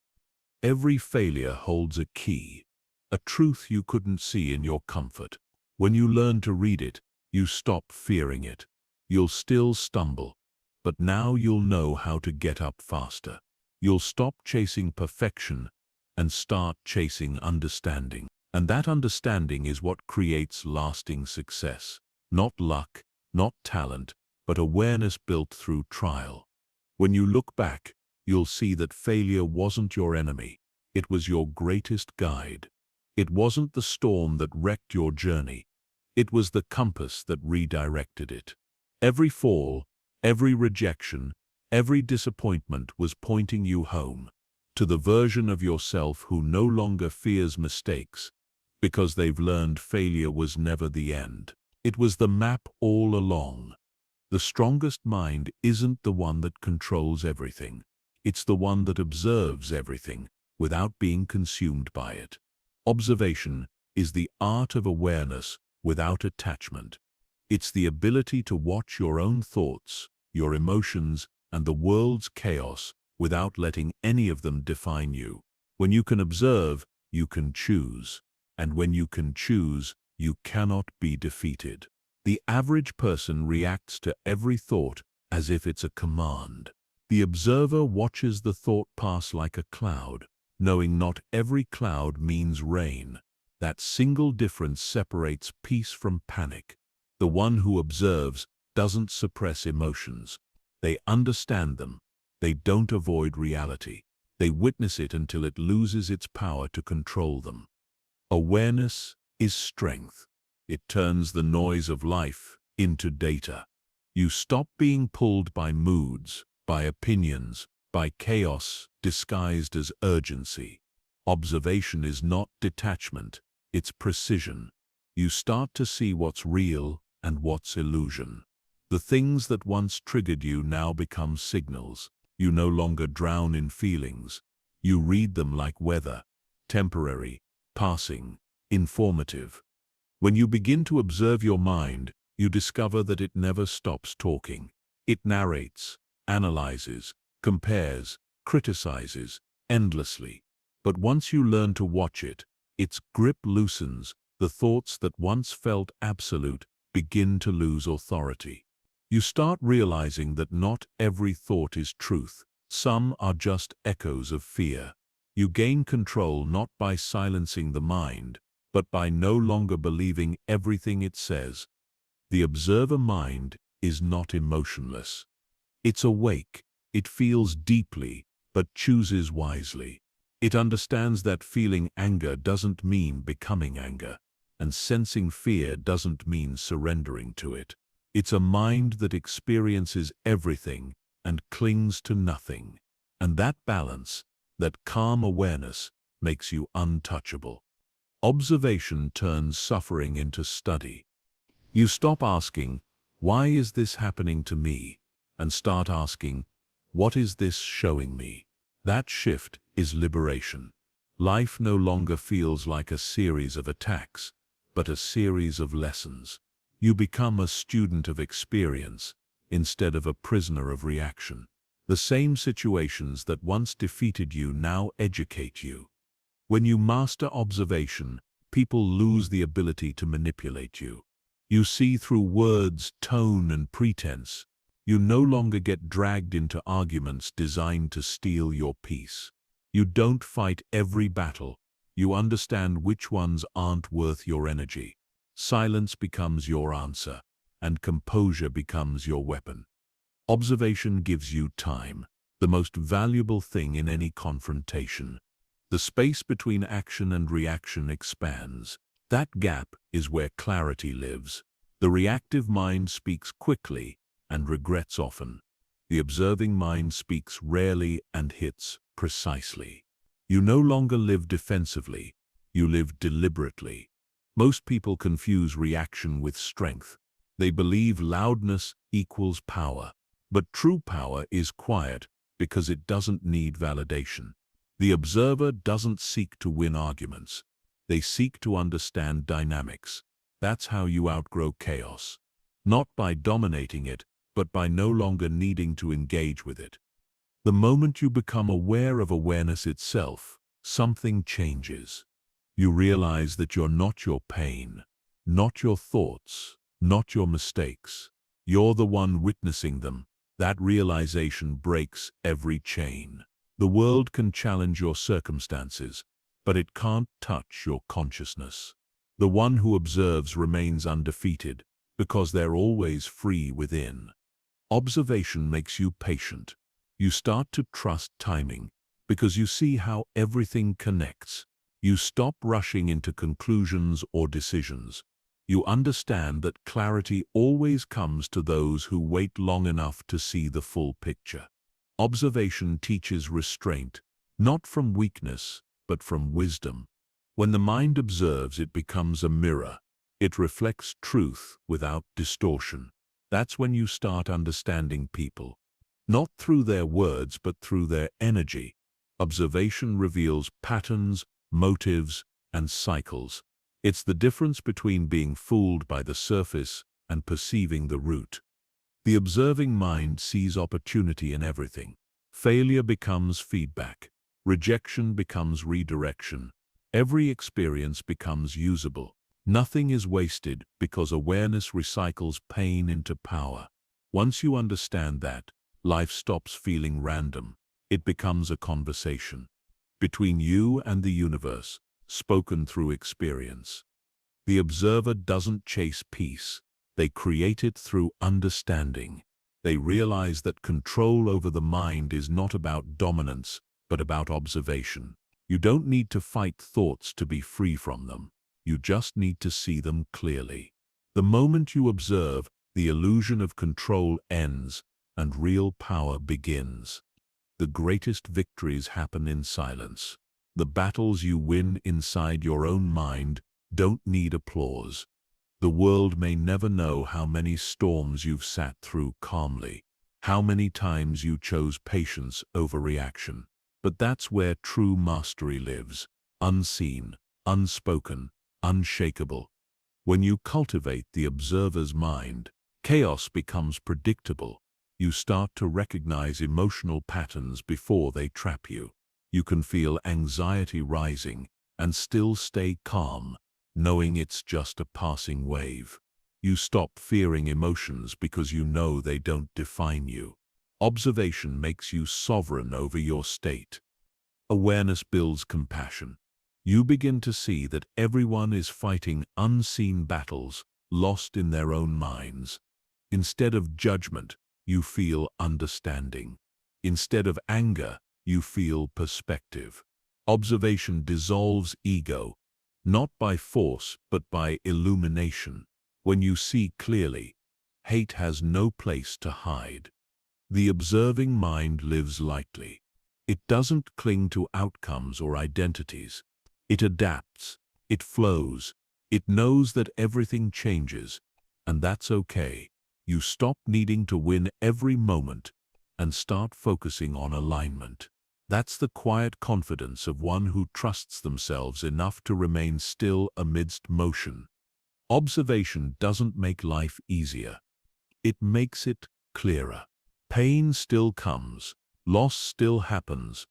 A: Every failure holds a key, a truth you couldn't see in your comfort. When you learn to read it, you stop fearing it. You'll still stumble, but now you'll know how to get up faster. You'll stop chasing perfection and start chasing understanding. And that understanding is what creates lasting success. Not luck, not talent, but awareness built through trial. When you look back, you'll see that failure wasn't your enemy. It was your greatest guide. It wasn't the storm that wrecked your journey. It was the compass that redirected it. Every fall, every rejection, every disappointment was pointing you home, to the version of yourself who no longer fears mistakes, because they've learned failure was never the end. It was the map all along. The strongest mind isn't the one that controls everything. It's the one that observes everything without being consumed by it. Observation is the art of awareness without attachment. It's the ability to watch your own thoughts, your emotions, and the world's chaos without letting any of them define you. When you can observe, you can choose. And when you can choose, you cannot be defeated. The average person reacts to every thought as if it's a command. The observer watches the thought pass like a cloud, knowing not every cloud means rain. That single difference separates peace from panic. The one who observes doesn't suppress emotions. They understand them. They don't avoid reality. They witness it until it loses its power to control them. Awareness is strength. It turns the noise of life into data. You stop being pulled by moods, by opinions, by chaos disguised as urgency. Observation is not detachment, it's precision. You start to see what's real and what's illusion. The things that once triggered you now become signals. You no longer drown in feelings. You read them like weather, temporary, passing, informative. When you begin to observe your mind, you discover that it never stops talking. It narrates, analyzes, compares, criticizes, endlessly. But once you learn to watch it, its grip loosens. The thoughts that once felt absolute begin to lose authority. You start realizing that not every thought is truth. Some are just echoes of fear. You gain control not by silencing the mind, but by no longer believing everything it says. The observer mind is not emotionless. It's awake. It feels deeply, but chooses wisely. It understands that feeling anger doesn't mean becoming anger, and sensing fear doesn't mean surrendering to it. It's a mind that experiences everything and clings to nothing. And that balance, that calm awareness, makes you untouchable. Observation turns suffering into study. You stop asking, "Why is this happening to me?" and start asking, "What is this showing me?" That shift is liberation. Life no longer feels like a series of attacks, but a series of lessons. You become a student of experience instead of a prisoner of reaction. The same situations that once defeated you now educate you. When you master observation, people lose the ability to manipulate you. You see through words, tone, and pretense. You no longer get dragged into arguments designed to steal your peace. You don't fight every battle. You understand which ones aren't worth your energy. Silence becomes your answer, and composure becomes your weapon. Observation gives you time, the most valuable thing in any confrontation. The space between action and reaction expands. That gap is where clarity lives. The reactive mind speaks quickly and regrets often. The observing mind speaks rarely and hits precisely. You no longer live defensively. You live deliberately. Most people confuse reaction with strength. They believe loudness equals power. But true power is quiet because it doesn't need validation. The observer doesn't seek to win arguments. They seek to understand dynamics. That's how you outgrow chaos. Not by dominating it, but by no longer needing to engage with it. The moment you become aware of awareness itself, something changes. You realize that you're not your pain, not your thoughts, not your mistakes. You're the one witnessing them. That realization breaks every chain. The world can challenge your circumstances, but it can't touch your consciousness. The one who observes remains undefeated, because they're always free within. Observation makes you patient. You start to trust timing, because you see how everything connects. You stop rushing into conclusions or decisions. You understand that clarity always comes to those who wait long enough to see the full picture. Observation teaches restraint, not from weakness, but from wisdom. When the mind observes, it becomes a mirror. It reflects truth without distortion. That's when you start understanding people, not through their words, but through their energy. Observation reveals patterns, motives, and cycles. It's the difference between being fooled by the surface and perceiving the root. The observing mind sees opportunity in everything. Failure becomes feedback. Rejection becomes redirection. Every experience becomes usable. Nothing is wasted because awareness recycles pain into power. Once you understand that, life stops feeling random. It becomes a conversation between you and the universe, spoken through experience. The observer doesn't chase peace. They create it through understanding. They realize that control over the mind is not about dominance, but about observation. You don't need to fight thoughts to be free from them. You just need to see them clearly. The moment you observe, the illusion of control ends and real power begins. The greatest victories happen in silence. The battles you win inside your own mind don't need applause. The world may never know how many storms you've sat through calmly, how many times you chose patience over reaction. But that's where true mastery lives, unseen, unspoken, unshakable. When you cultivate the observer's mind, chaos becomes predictable. You start to recognize emotional patterns before they trap you. You can feel anxiety rising and still stay calm, knowing it's just a passing wave. You stop fearing emotions because you know they don't define you. Observation makes you sovereign over your state. Awareness builds compassion. You begin to see that everyone is fighting unseen battles, lost in their own minds. Instead of judgment, you feel understanding. Instead of anger, you feel perspective. Observation dissolves ego, not by force but by illumination. When you see clearly, hate has no place to hide. The observing mind lives lightly. It doesn't cling to outcomes or identities. It adapts, it flows, it knows that everything changes, and that's okay. You stop needing to win every moment and start focusing on alignment. That's the quiet confidence of one who trusts themselves enough to remain still amidst motion. Observation doesn't make life easier. It makes it clearer. Pain still comes, loss still happens,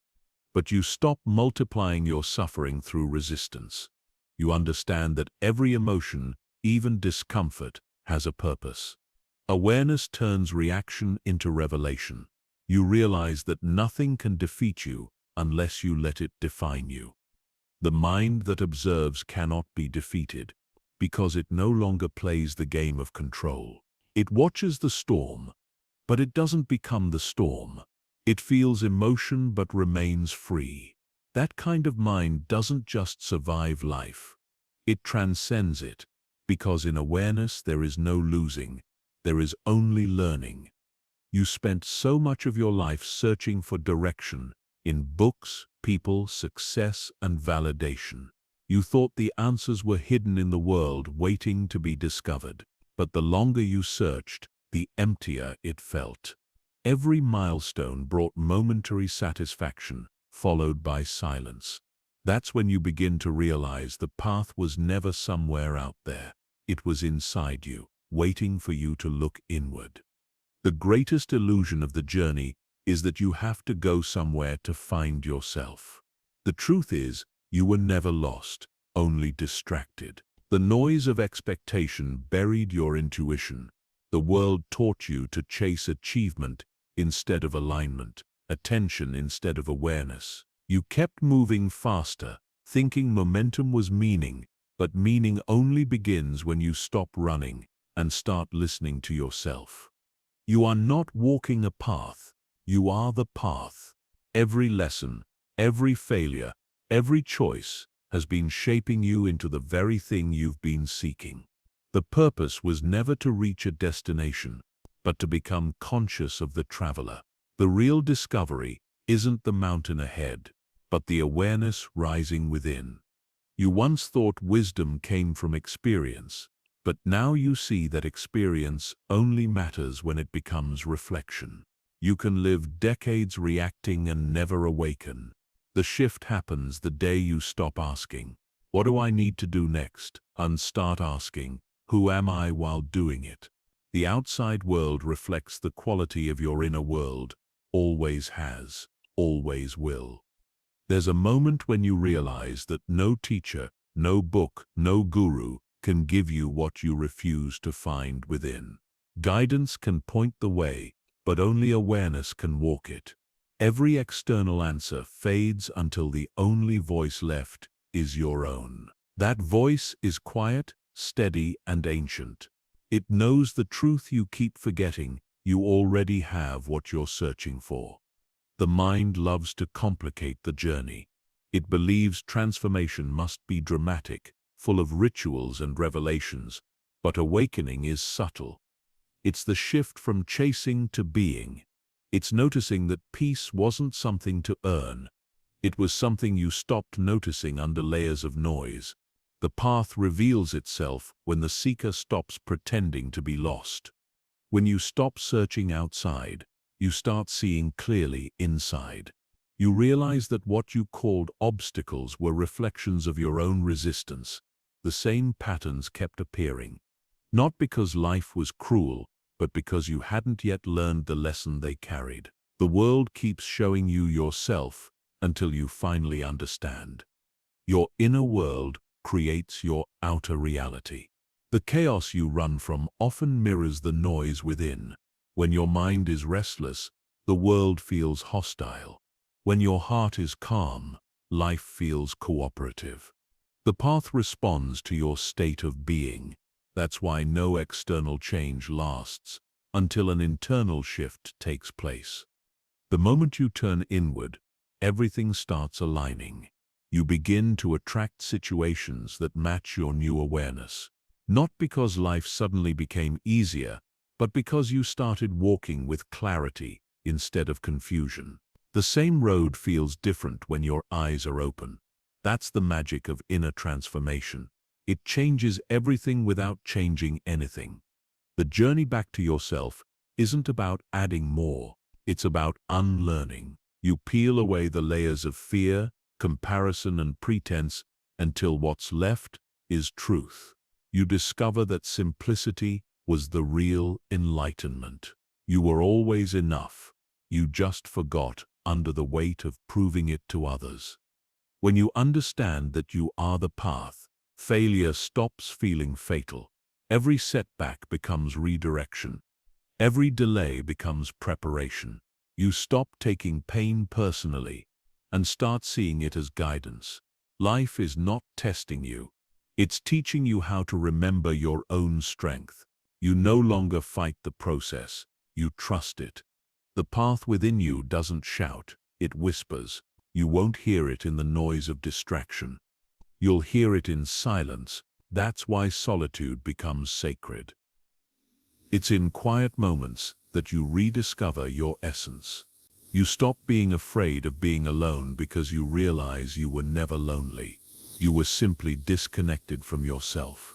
A: but you stop multiplying your suffering through resistance. You understand that every emotion, even discomfort, has a purpose. Awareness turns reaction into revelation. You realize that nothing can defeat you unless you let it define you. The mind that observes cannot be defeated because it no longer plays the game of control. It watches the storm, but it doesn't become the storm. It feels emotion but remains free. That kind of mind doesn't just survive life. It transcends it, because in awareness there is no losing, there is only learning. You spent so much of your life searching for direction, in books, people, success, and validation. You thought the answers were hidden in the world waiting to be discovered. But the longer you searched, the emptier it felt. Every milestone brought momentary satisfaction, followed by silence. That's when you begin to realize the path was never somewhere out there. It was inside you, waiting for you to look inward. The greatest illusion of the journey is that you have to go somewhere to find yourself. The truth is, you were never lost, only distracted. The noise of expectation buried your intuition. The world taught you to chase achievement instead of alignment, attention instead of awareness. You kept moving faster, thinking momentum was meaning, but meaning only begins when you stop running and start listening to yourself. You are not walking a path, you are the path. Every lesson, every failure, every choice has been shaping you into the very thing you've been seeking. The purpose was never to reach a destination, but to become conscious of the traveler. The real discovery isn't the mountain ahead, but the awareness rising within. You once thought wisdom came from experience, but now you see that experience only matters when it becomes reflection. You can live decades reacting and never awaken. The shift happens the day you stop asking, "What do I need to do next?" and start asking, "Who am I while doing it?" The outside world reflects the quality of your inner world, always has, always will. There's a moment when you realize that no teacher, no book, no guru can give you what you refuse to find within. Guidance can point the way, but only awareness can walk it. Every external answer fades until the only voice left is your own. That voice is quiet, steady, and ancient. It knows the truth you keep forgetting. You already have what you're searching for. The mind loves to complicate the journey. It believes transformation must be dramatic, full of rituals and revelations, but awakening is subtle. It's the shift from chasing to being. It's noticing that peace wasn't something to earn. It was something you stopped noticing under layers of noise. The path reveals itself when the seeker stops pretending to be lost. When you stop searching outside, you start seeing clearly inside. You realize that what you called obstacles were reflections of your own resistance. The same patterns kept appearing. Not because life was cruel, but because you hadn't yet learned the lesson they carried. The world keeps showing you yourself until you finally understand. Your inner world creates your outer reality. The chaos you run from often mirrors the noise within. When your mind is restless, the world feels hostile. When your heart is calm, life feels cooperative. The path responds to your state of being. That's why no external change lasts until an internal shift takes place. The moment you turn inward, everything starts aligning. You begin to attract situations that match your new awareness. Not because life suddenly became easier, but because you started walking with clarity instead of confusion. The same road feels different when your eyes are open. That's the magic of inner transformation. It changes everything without changing anything. The journey back to yourself isn't about adding more. It's about unlearning. You peel away the layers of fear, comparison, and pretense until what's left is truth. You discover that simplicity was the real enlightenment. You were always enough. You just forgot under the weight of proving it to others. When you understand that you are the path, failure stops feeling fatal. Every setback becomes redirection. Every delay becomes preparation. You stop taking pain personally and start seeing it as guidance. Life is not testing you. It's teaching you how to remember your own strength. You no longer fight the process. You trust it. The path within you doesn't shout. It whispers. You won't hear it in the noise of distraction. You'll hear it in silence. That's why solitude becomes sacred. It's in quiet moments that you rediscover your essence. You stop being afraid of being alone because you realize you were never lonely. You were simply disconnected from yourself.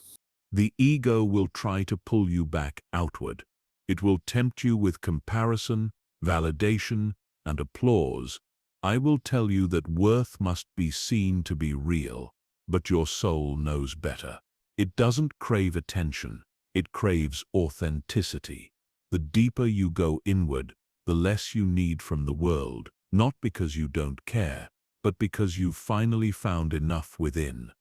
A: The ego will try to pull you back outward. It will tempt you with comparison, validation, and applause. I will tell you that worth must be seen to be real, but your soul knows better. It doesn't crave attention. It craves authenticity. The deeper you go inward, the less you need from the world, not because you don't care, but because you've finally found enough within.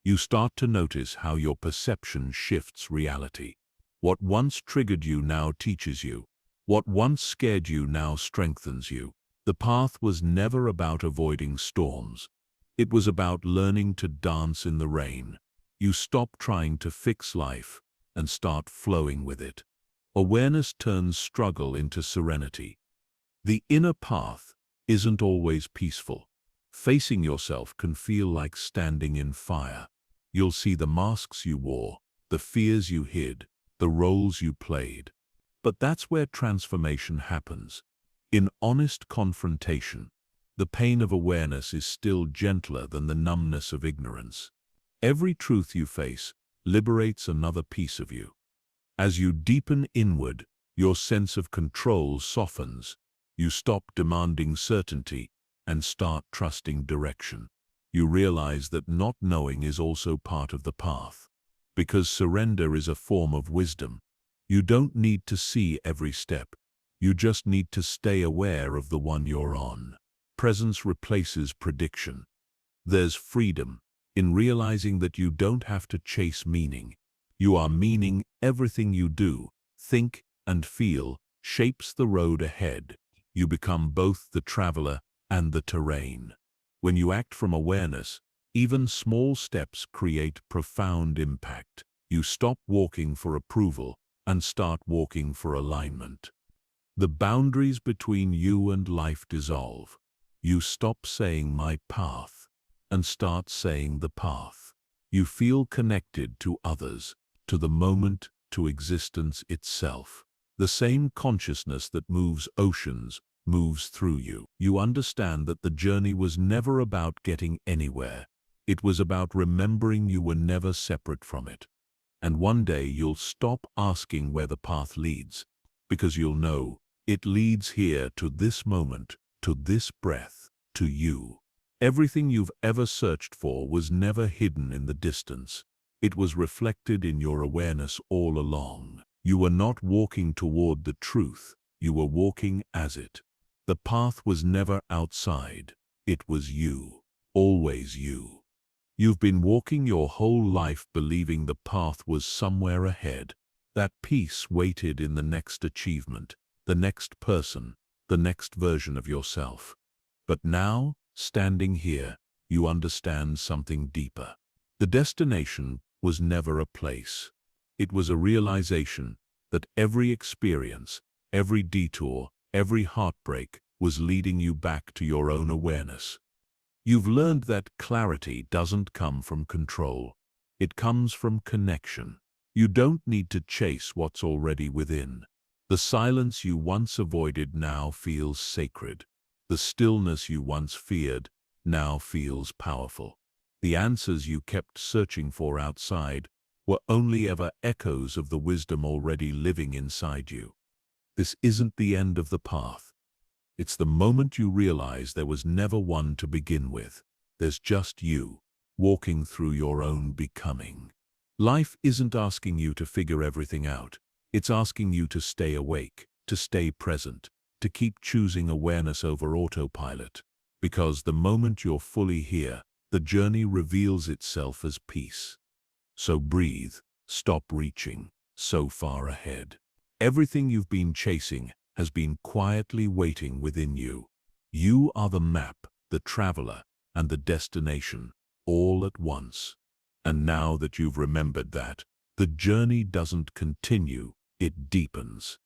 A: You start to notice how your perception shifts reality. What once triggered you now teaches you. What once scared you now strengthens you. The path was never about avoiding storms. It was about learning to dance in the rain. You stop trying to fix life and start flowing with it. Awareness turns struggle into serenity. The inner path isn't always peaceful. Facing yourself can feel like standing in fire. You'll see the masks you wore, the fears you hid, the roles you played. But that's where transformation happens. In honest confrontation, the pain of awareness is still gentler than the numbness of ignorance. Every truth you face liberates another piece of you. As you deepen inward, your sense of control softens. You stop demanding certainty and start trusting direction. You realize that not knowing is also part of the path. Because surrender is a form of wisdom. You don't need to see every step. You just need to stay aware of the one you're on. Presence replaces prediction. There's freedom in realizing that you don't have to chase meaning. You are meaning. Everything you do, think, and feel shapes the road ahead. You become both the traveler and the terrain. When you act from awareness, even small steps create profound impact. You stop walking for approval and start walking for alignment. The boundaries between you and life dissolve. You stop saying my path and start saying the path. You feel connected to others, to the moment, to existence itself. The same consciousness that moves oceans moves through you. You understand that the journey was never about getting anywhere. It was about remembering you were never separate from it. And one day you'll stop asking where the path leads, because you'll know it leads here to this moment, to this breath, to you. Everything you've ever searched for was never hidden in the distance. It was reflected in your awareness all along. You were not walking toward the truth. You were walking as it. The path was never outside. It was you. Always you. You've been walking your whole life believing the path was somewhere ahead. That peace waited in the next achievement, the next person, the next version of yourself. But now, standing here, you understand something deeper. The destination was never a place. It was a realization that every experience, every detour, every heartbreak was leading you back to your own awareness. You've learned that clarity doesn't come from control. It comes from connection. You don't need to chase what's already within. The silence you once avoided now feels sacred. The stillness you once feared now feels powerful. The answers you kept searching for outside were only ever echoes of the wisdom already living inside you. This isn't the end of the path. It's the moment you realize there was never one to begin with. There's just you, walking through your own becoming. Life isn't asking you to figure everything out. It's asking you to stay awake, to stay present, to keep choosing awareness over autopilot. Because the moment you're fully here, the journey reveals itself as peace. So breathe, stop reaching so far ahead. Everything you've been chasing has been quietly waiting within you. You are the map, the traveler, and the destination, all at once. And now that you've remembered that, the journey doesn't continue, it deepens.